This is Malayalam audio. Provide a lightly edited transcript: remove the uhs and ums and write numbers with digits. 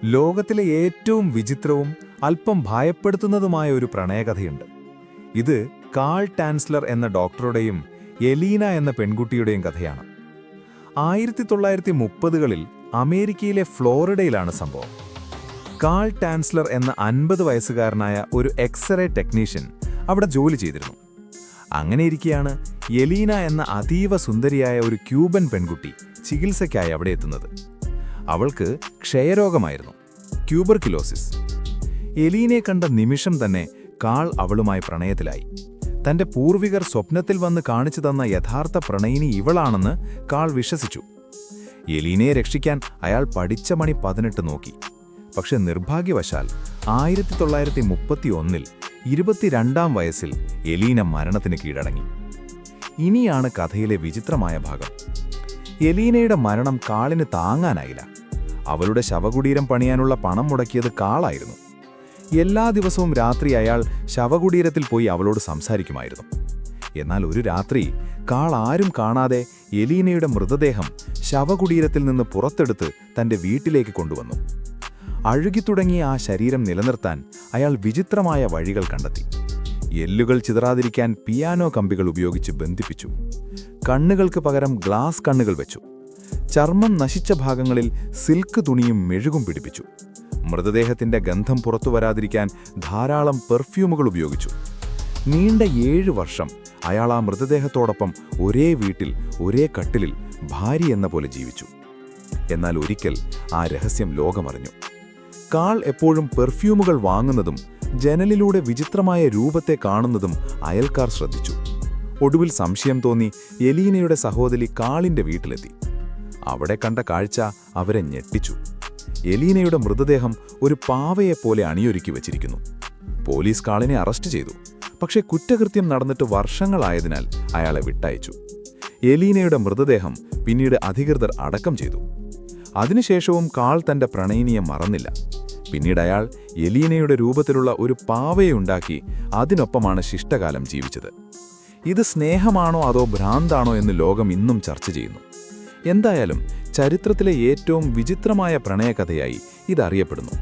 ലോകത്തിലെ ഏറ്റവും വിചിത്രവും അല്പം ഭയപ്പെടുത്തുന്നതുമായ ഒരു പ്രണയകഥയുണ്ട്. ഇത് കാൾ ടാൻസ്ലർ എന്ന ഡോക്ടറുടെയും എലീന എന്ന പെൺകുട്ടിയുടെയും കഥയാണ്. 1930കളിൽ അമേരിക്കയിലെ ഫ്ലോറിഡയിലാണ് സംഭവം. കാൾ ടാൻസ്ലർ എന്ന 50 വയസ്സുകാരനായ ഒരു എക്സ്റേ ടെക്നീഷ്യൻ അവിടെ ജോലി ചെയ്തിരുന്നു. അങ്ങനെയിരിക്കെയാണ് എലീന എന്ന അതീവ സുന്ദരിയായ ഒരു ക്യൂബൻ പെൺകുട്ടി ചികിത്സയ്ക്കായി അവിടെ എത്തുന്നത്. അവൾക്ക് ക്ഷയരോഗമായിരുന്നു, ട്യൂബർക്യുലോസിസ്. എലീനെ കണ്ട നിമിഷം തന്നെ കാൾ അവളുമായി പ്രണയത്തിലായി. തന്റെ പൂർവികർ സ്വപ്നത്തിൽ വന്ന് കാണിച്ചു തന്ന യഥാർത്ഥ പ്രണയിനി ഇവളാണെന്ന് കാൾ വിശ്വസിച്ചു. എലീനയെ രക്ഷിക്കാൻ അയാൾ പഠിച്ച മണി 18 നോക്കി. പക്ഷെ നിർഭാഗ്യവശാൽ 1931-ൽ 22-ാം വയസ്സിൽ എലീന മരണത്തിന് കീഴടങ്ങി. ഇനിയാണ് കഥയിലെ വിചിത്രമായ ഭാഗം. എലീനയുടെ മരണം കാളിന് താങ്ങാനായില്ല. അവളുടെ ശവകുടീരം പണിയാനുള്ള പണം മുടക്കിയത് കാളായിരുന്നു. എല്ലാ ദിവസവും രാത്രി അയാൾ ശവകുടീരത്തിൽ പോയി അവളോട് സംസാരിക്കുമായിരുന്നു. എന്നാൽ ഒരു രാത്രി കാൾ ആരും കാണാതെ എലീനയുടെ മൃതദേഹം ശവകുടീരത്തിൽ നിന്ന് പുറത്തെടുത്ത് തന്റെ വീട്ടിലേക്ക് കൊണ്ടുവന്നു. അഴുകിത്തുടങ്ങിയ ആ ശരീരം നിലനിർത്താൻ അയാൾ വിചിത്രമായ വഴികൾ കണ്ടെത്തി. എല്ലുകൾ ചിതറാതിരിക്കാൻ പിയാനോ കമ്പികൾ ഉപയോഗിച്ച് ബന്ധിപ്പിച്ചു. കണ്ണുകൾക്ക് പകരം ഗ്ലാസ് കണ്ണുകൾ വെച്ചു. ചർമ്മം നശിച്ച ഭാഗങ്ങളിൽ സിൽക്ക് തുണിയും മെഴുകും പിടിപ്പിച്ചു. മൃതദേഹത്തിന്റെ ഗന്ധം പുറത്തുവരാതിരിക്കാൻ ധാരാളം പെർഫ്യൂമുകൾ ഉപയോഗിച്ചു. നീണ്ട 7 വർഷം അയാൾ ആ മൃതദേഹത്തോടൊപ്പം ഒരേ വീട്ടിൽ ഒരേ കട്ടിലിൽ ഭാര്യ എന്ന പോലെ ജീവിച്ചു. എന്നാൽ ഒരിക്കൽ ആ രഹസ്യം ലോകമറിഞ്ഞു. കാൾ എപ്പോഴും പെർഫ്യൂമുകൾ വാങ്ങുന്നതും ജനലിലൂടെ വിചിത്രമായ രൂപത്തെ കാണുന്നതും അയൽക്കാർ ശ്രദ്ധിച്ചു. ഒടുവിൽ സംശയം തോന്നി എലീനയുടെ സഹോദരി കാളിന്റെ വീട്ടിലെത്തി. അവിടെ കണ്ട കാഴ്ച അവരെ ഞെട്ടിച്ചു. എലീനയുടെ മൃതദേഹം ഒരു പാവയെപ്പോലെ അണിയൊരുക്കി വച്ചിരിക്കുന്നു. പോലീസ് കാളിനെ അറസ്റ്റ് ചെയ്തു. പക്ഷേ കുറ്റകൃത്യം നടന്നിട്ട് വർഷങ്ങളായതിനാൽ അയാളെ വിട്ടയച്ചു. എലീനയുടെ മൃതദേഹം പിന്നീട് അധികൃതർ അടക്കം ചെയ്തു. അതിനുശേഷവും കാൾ തന്റെ പ്രണയിനിയെ മറന്നില്ല. പിന്നീട് അയാൾ എലീനയുടെ രൂപത്തിലുള്ള ഒരു പാവയെ ഉണ്ടാക്കി അതിനൊപ്പമാണ് ശിഷ്ടകാലം ജീവിച്ചത്. ഇത് സ്നേഹമാണോ അതോ ഭ്രാന്താണോ എന്ന് ലോകം ഇന്നും ചർച്ച ചെയ്യുന്നു. എന്തായാലും ചരിത്രത്തിലെ ഏറ്റവും വിചിത്രമായ പ്രണയകഥയായി ഇതറിയപ്പെടുന്നു.